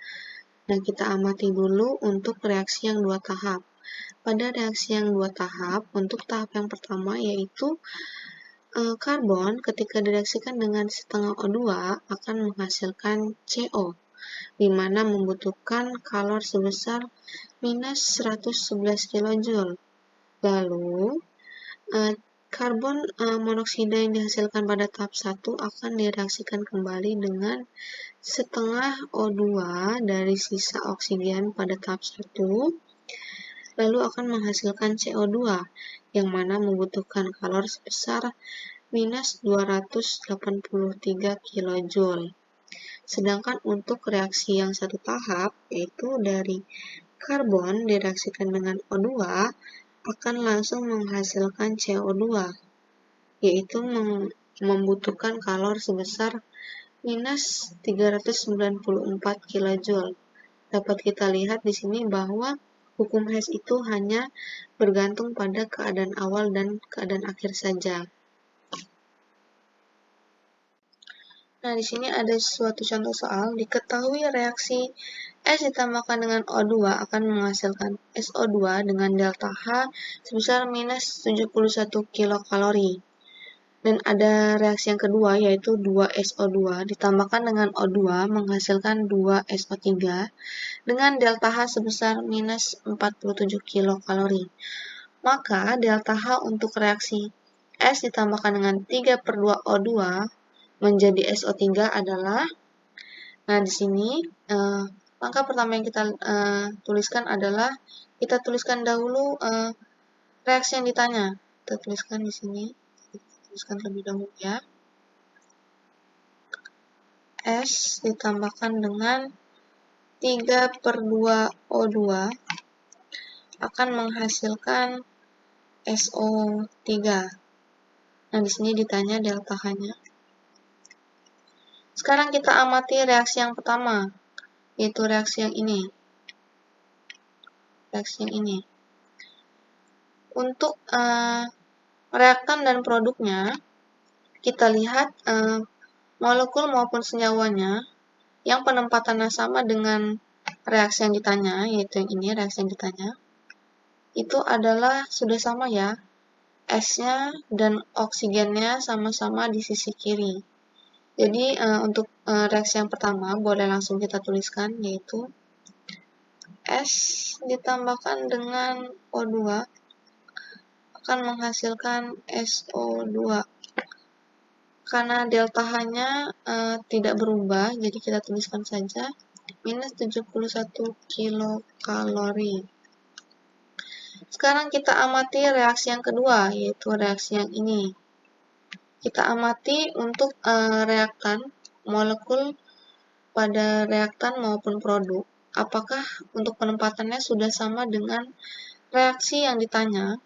Speaker 1: Nah, kita amati dulu untuk reaksi yang dua tahap. Pada reaksi yang dua tahap, untuk tahap yang pertama yaitu karbon ketika direaksikan dengan setengah O2 akan menghasilkan CO, di mana membutuhkan kalor sebesar minus 111 kJ. Lalu, karbon monoksida yang dihasilkan pada tahap 1 akan direaksikan kembali dengan setengah O2 dari sisa oksigen pada tahap 1, lalu akan menghasilkan CO2, yang mana membutuhkan kalor sebesar minus 283 kJ. Sedangkan untuk reaksi yang satu tahap, yaitu dari karbon direaksikan dengan O2, akan langsung menghasilkan CO2, yaitu membutuhkan kalor sebesar minus 394 kJ. Dapat kita lihat di sini bahwa hukum Hess itu hanya bergantung pada keadaan awal dan keadaan akhir saja. Nah, di sini ada suatu contoh soal. Diketahui reaksi S ditambahkan dengan O2 akan menghasilkan SO2 dengan delta H sebesar minus 71 kilokalori. Dan ada reaksi yang kedua, yaitu 2SO2 ditambahkan dengan O2 menghasilkan 2SO3 dengan delta H sebesar minus 47 kilokalori. Maka delta H untuk reaksi S ditambahkan dengan 3/2O2 menjadi SO3 adalah, nah di sini langkah pertama yang kita tuliskan adalah, kita tuliskan dahulu reaksi yang ditanya. Kita tuliskan di sini, tuliskan terlebih dahulu ya. S ditambahkan dengan 3/2O2 akan menghasilkan SO3. Nah, di sini ditanya delta H-nya. Sekarang kita amati reaksi yang pertama, yaitu reaksi yang ini. Reaksi yang ini. Untuk reaktan dan produknya, kita lihat molekul maupun senyawanya yang penempatannya sama dengan reaksi yang ditanya, yaitu yang ini, reaksi yang ditanya, itu adalah sudah sama ya, S-nya dan oksigennya sama-sama di sisi kiri. Jadi untuk reaksi yang pertama boleh langsung kita tuliskan, yaitu S ditambahkan dengan O2 akan menghasilkan SO2. Karena delta H-nya tidak berubah, jadi kita tuliskan saja minus 71 kilokalori. Sekarang kita amati reaksi yang kedua, yaitu reaksi yang ini. Kita amati untuk reaktan, molekul pada reaktan maupun produk, apakah untuk penempatannya sudah sama dengan reaksi yang ditanya.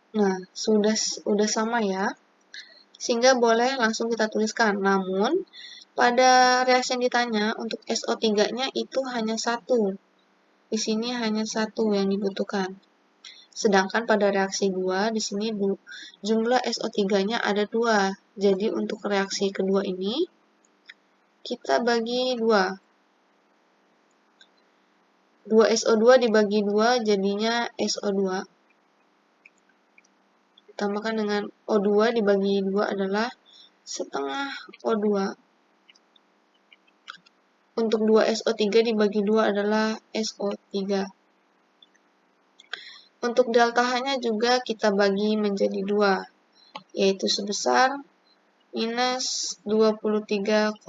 Speaker 1: Nah, sudah sama ya, sehingga boleh langsung kita tuliskan. Namun, pada reaksi yang ditanya, untuk SO3-nya itu hanya satu. Di sini hanya satu yang dibutuhkan. Sedangkan pada reaksi 2, di sini jumlah SO3-nya ada 2. Jadi untuk reaksi kedua ini, kita bagi 2. 2SO2 dibagi 2 jadinya SO2. Ditambahkan dengan O2 dibagi 2 adalah setengah O2. Untuk 2SO3 dibagi 2 adalah SO3. Untuk delta H-nya juga kita bagi menjadi 2, yaitu sebesar minus 23,5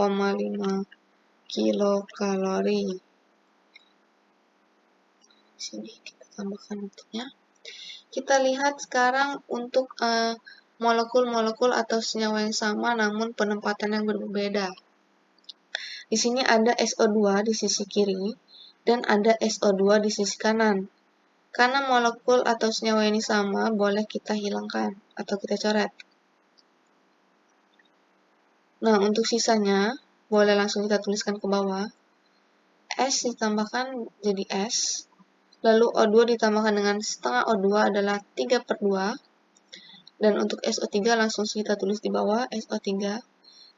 Speaker 1: kilokalori. Sini kita tambahkan bentuknya. Kita lihat sekarang untuk molekul-molekul atau senyawa yang sama namun penempatan yang berbeda. Di sini ada SO2 di sisi kiri dan ada SO2 di sisi kanan. Karena molekul atau senyawa ini sama, boleh kita hilangkan atau kita coret. Nah, untuk sisanya, boleh langsung kita tuliskan ke bawah. S ditambahkan jadi S. Lalu O2 ditambahkan dengan setengah O2 adalah 3/2. Dan untuk SO3 langsung kita tulis di bawah, SO3.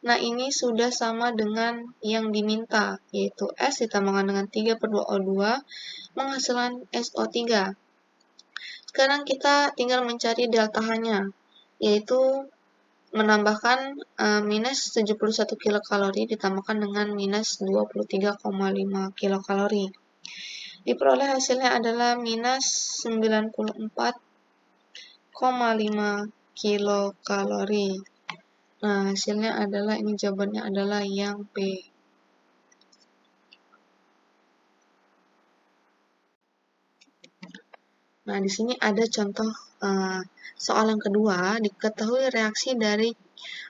Speaker 1: Nah, ini sudah sama dengan yang diminta, yaitu S ditambahkan dengan 3/2O2 menghasilkan SO3. Sekarang kita tinggal mencari delta H-nya, yaitu menambahkan minus 71 kilokalori ditambahkan dengan minus 23,5 kilokalori. Diperoleh hasilnya adalah minus 94,5 kilokalori. Nah, hasilnya adalah, ini jawabannya adalah yang B. Nah, di sini ada contoh soal yang kedua. Diketahui reaksi dari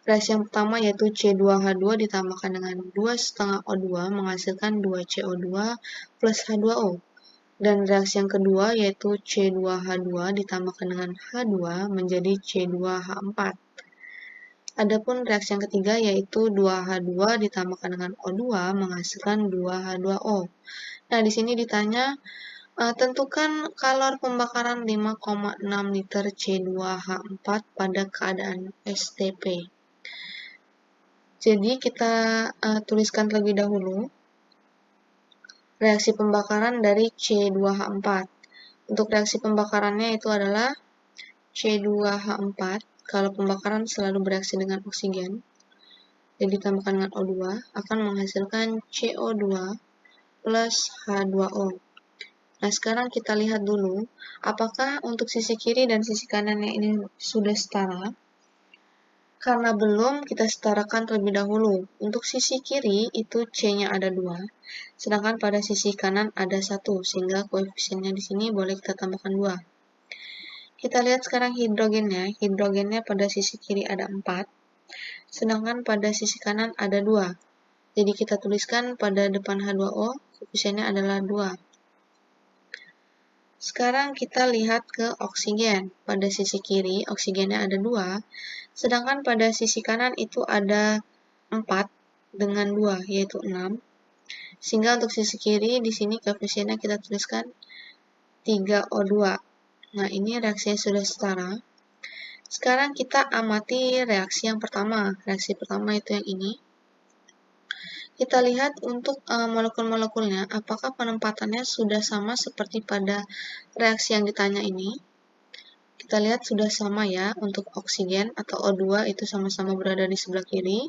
Speaker 1: reaksi yang pertama yaitu C2H2 ditambahkan dengan 2,5O2 menghasilkan 2CO2 plus H2O. Dan reaksi yang kedua yaitu C2H2 ditambahkan dengan H2 menjadi C2H4. Adapun reaksi yang ketiga yaitu 2H2 ditambahkan dengan O2 menghasilkan 2H2O. Nah, di sini ditanya tentukan kalor pembakaran 5,6 liter C2H4 pada keadaan STP. Jadi kita tuliskan terlebih dahulu reaksi pembakaran dari C2H4. Untuk reaksi pembakarannya itu adalah C2H4, kalau pembakaran selalu bereaksi dengan oksigen, jadi ditambahkan dengan O2, akan menghasilkan CO2 plus H2O. Nah, sekarang kita lihat dulu, apakah untuk sisi kiri dan sisi kanannya ini sudah setara? Karena belum, kita setarakan terlebih dahulu. Untuk sisi kiri, itu C-nya ada 2, sedangkan pada sisi kanan ada 1, sehingga koefisiennya di sini boleh kita tambahkan 2. Kita lihat sekarang hidrogennya. Hidrogennya pada sisi kiri ada 4, sedangkan pada sisi kanan ada 2. Jadi kita tuliskan pada depan H2O, koefisiennya adalah 2. Sekarang kita lihat ke oksigen. Pada sisi kiri, oksigennya ada 2, sedangkan pada sisi kanan itu ada 4 dengan 2, yaitu 6. Sehingga untuk sisi kiri, di sini koefisiennya kita tuliskan 3O2. Nah, ini reaksinya sudah setara. Sekarang kita amati reaksi yang pertama. Reaksi pertama itu yang ini. Kita lihat untuk molekul-molekulnya, apakah penempatannya sudah sama seperti pada reaksi yang ditanya ini. Kita lihat sudah sama ya, untuk oksigen atau O2 itu sama-sama berada di sebelah kiri.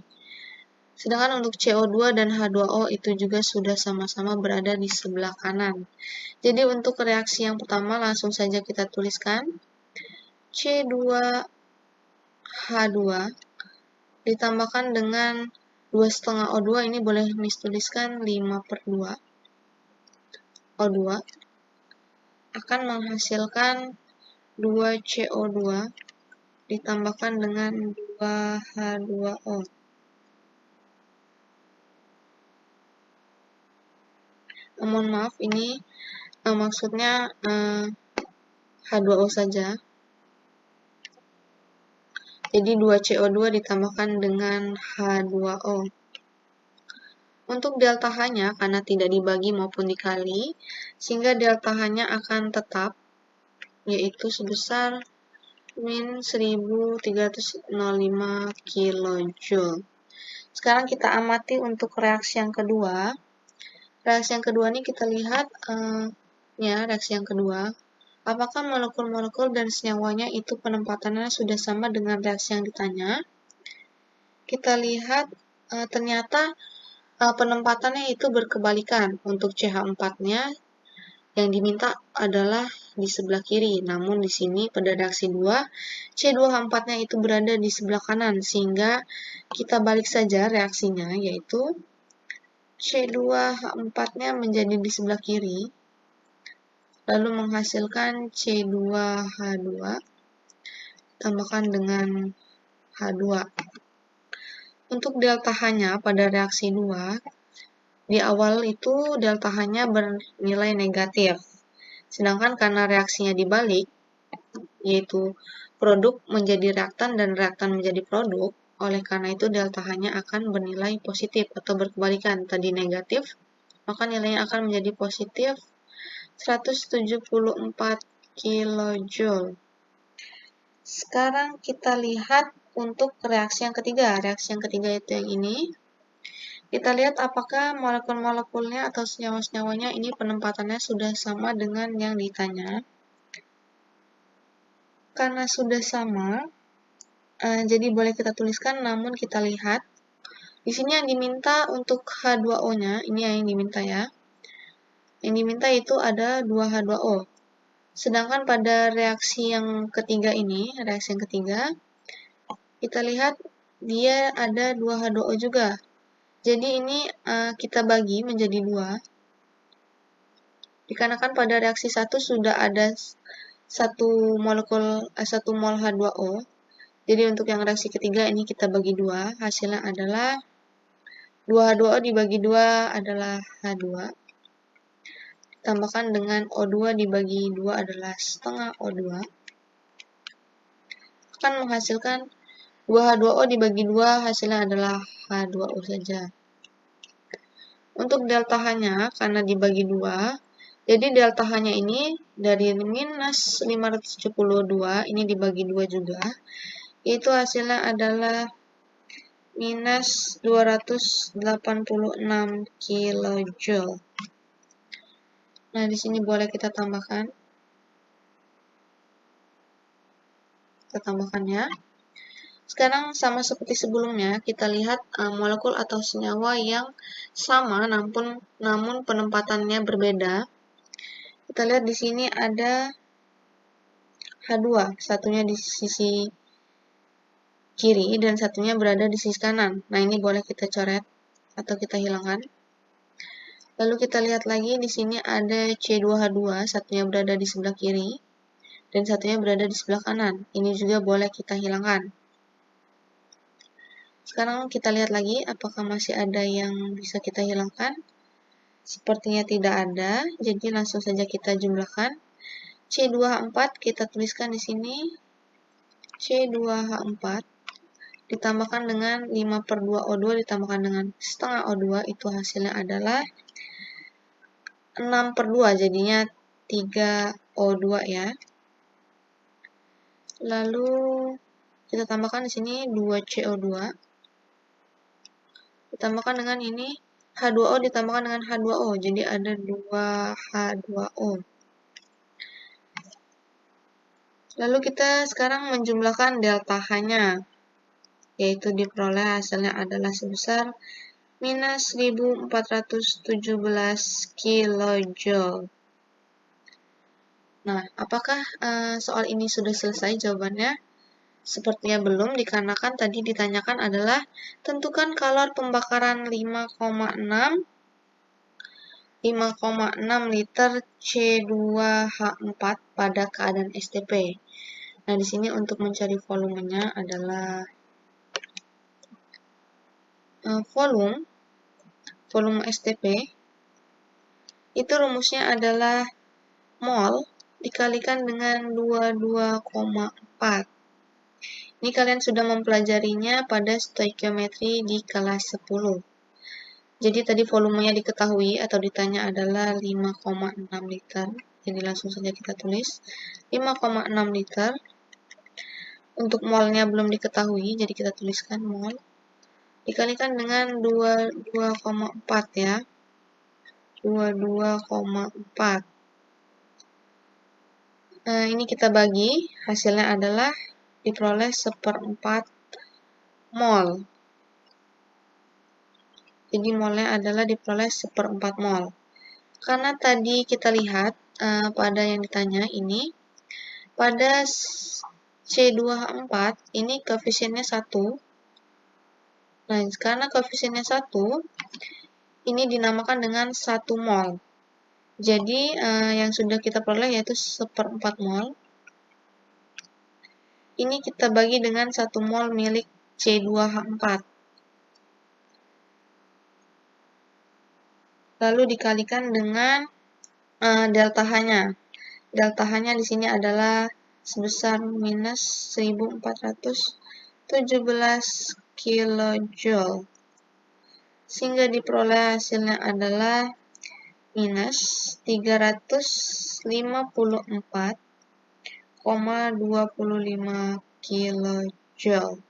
Speaker 1: Sedangkan untuk CO2 dan H2O itu juga sudah sama-sama berada di sebelah kanan. Jadi untuk reaksi yang pertama langsung saja kita tuliskan C2H2 ditambahkan dengan 2,5 O2, ini boleh dituliskan 5/2 O2 akan menghasilkan 2 CO2 ditambahkan dengan 2 H2O. Mohon maaf, ini maksudnya H2O saja. Jadi 2 CO2 ditambahkan dengan H2O. Untuk delta H-nya, karena tidak dibagi maupun dikali, sehingga delta H-nya akan tetap, yaitu sebesar min 1305 kJ. Sekarang kita amati untuk reaksi yang kedua. Reaksi yang kedua ini kita lihat, reaksi yang kedua. Apakah molekul-molekul dan senyawanya itu penempatannya sudah sama dengan reaksi yang ditanya? Kita lihat ternyata penempatannya itu berkebalikan. Untuk CH4-nya yang diminta adalah di sebelah kiri. Namun di sini pada reaksi 2, C2H4-nya itu berada di sebelah kanan, sehingga kita balik saja reaksinya, yaitu C2H4-nya menjadi di sebelah kiri, lalu menghasilkan C2H2 tambahkan dengan H2. Untuk delta H-nya pada reaksi 2, di awal itu delta H-nya bernilai negatif. Sedangkan karena reaksinya dibalik, yaitu produk menjadi reaktan dan reaktan menjadi produk, oleh karena itu delta H-nya akan bernilai positif atau berkebalikan. Tadi negatif, maka nilainya akan menjadi positif 174 kJ. Sekarang kita lihat untuk reaksi yang ketiga. Reaksi yang ketiga itu yang ini. Kita lihat apakah molekul-molekulnya atau senyawa-senyawanya ini penempatannya sudah sama dengan yang ditanya. Karena sudah sama, jadi boleh kita tuliskan, namun kita lihat. Di sini yang diminta untuk H2O-nya, ini yang diminta ya. Yang diminta itu ada 2 H2O. Sedangkan pada reaksi yang ketiga ini, reaksi yang ketiga, kita lihat dia ada 2 H2O juga. Jadi ini kita bagi menjadi 2. Dikarenakan pada reaksi 1 sudah ada 1 mol H2O. Jadi untuk yang reaksi ketiga ini kita bagi 2. Hasilnya adalah 2 H2O dibagi 2 adalah H2. Tambahkan dengan O2 dibagi 2 adalah setengah O2. Akan menghasilkan 2H2O dibagi 2 hasilnya adalah H2O saja. Untuk delta H-nya, karena dibagi 2, jadi delta H-nya ini dari minus 572, ini dibagi 2 juga, itu hasilnya adalah minus 286 kilojoule. Nah, di sini boleh kita tambahkan. Kita tambahkan ya. Sekarang sama seperti sebelumnya, kita lihat molekul atau senyawa yang sama namun penempatannya berbeda. Kita lihat di sini ada H2, satunya di sisi kiri dan satunya berada di sisi kanan. Nah, ini boleh kita coret atau kita hilangkan. Lalu kita lihat lagi di sini ada C2H2, satunya berada di sebelah kiri dan satunya berada di sebelah kanan. Ini juga boleh kita hilangkan. Sekarang kita lihat lagi apakah masih ada yang bisa kita hilangkan. Sepertinya tidak ada, jadi langsung saja kita jumlahkan. C2H4 kita tuliskan di sini. C2H4 ditambahkan dengan 5/2O2 ditambahkan dengan setengah O2, itu hasilnya adalah 6/2, jadinya 3O2 ya. Lalu kita tambahkan di sini 2CO2 ditambahkan dengan ini H2O ditambahkan dengan H2O, jadi ada 2H2O. Lalu kita sekarang menjumlahkan delta H-nya, yaitu diperoleh hasilnya adalah sebesar minus 1417 kilojoule. Nah, apakah soal ini sudah selesai jawabannya? Sepertinya belum, dikarenakan tadi ditanyakan adalah tentukan kalor pembakaran 5,6 liter C2H4 pada keadaan STP. Nah, di sini untuk mencari volumenya adalah volume STP. Itu rumusnya adalah mol dikalikan dengan 22,4. Ini kalian sudah mempelajarinya pada stoikiometri di kelas 10. Jadi tadi volumenya diketahui atau ditanya adalah 5,6 liter. Jadi langsung saja kita tulis 5,6 liter. Untuk molnya belum diketahui, jadi kita tuliskan mol. Dikalikan dengan 22,4 ya. 22,4. Ini kita bagi, hasilnya adalah diperoleh 1/4 mol. Jadi molnya adalah diperoleh 1/4 mol. Karena tadi kita lihat pada yang ditanya ini, pada C2H4 ini koefisiennya 1. Nah, karena koefisiennya 1, ini dinamakan dengan 1 mol. Jadi yang sudah kita peroleh yaitu 1/4 mol. Ini kita bagi dengan 1 mol milik C2H4. Lalu dikalikan dengan delta H-nya. Delta H-nya di sini adalah sebesar minus 1417 kilojoule. Sehingga diperoleh hasilnya adalah minus 354,25 kilojoule.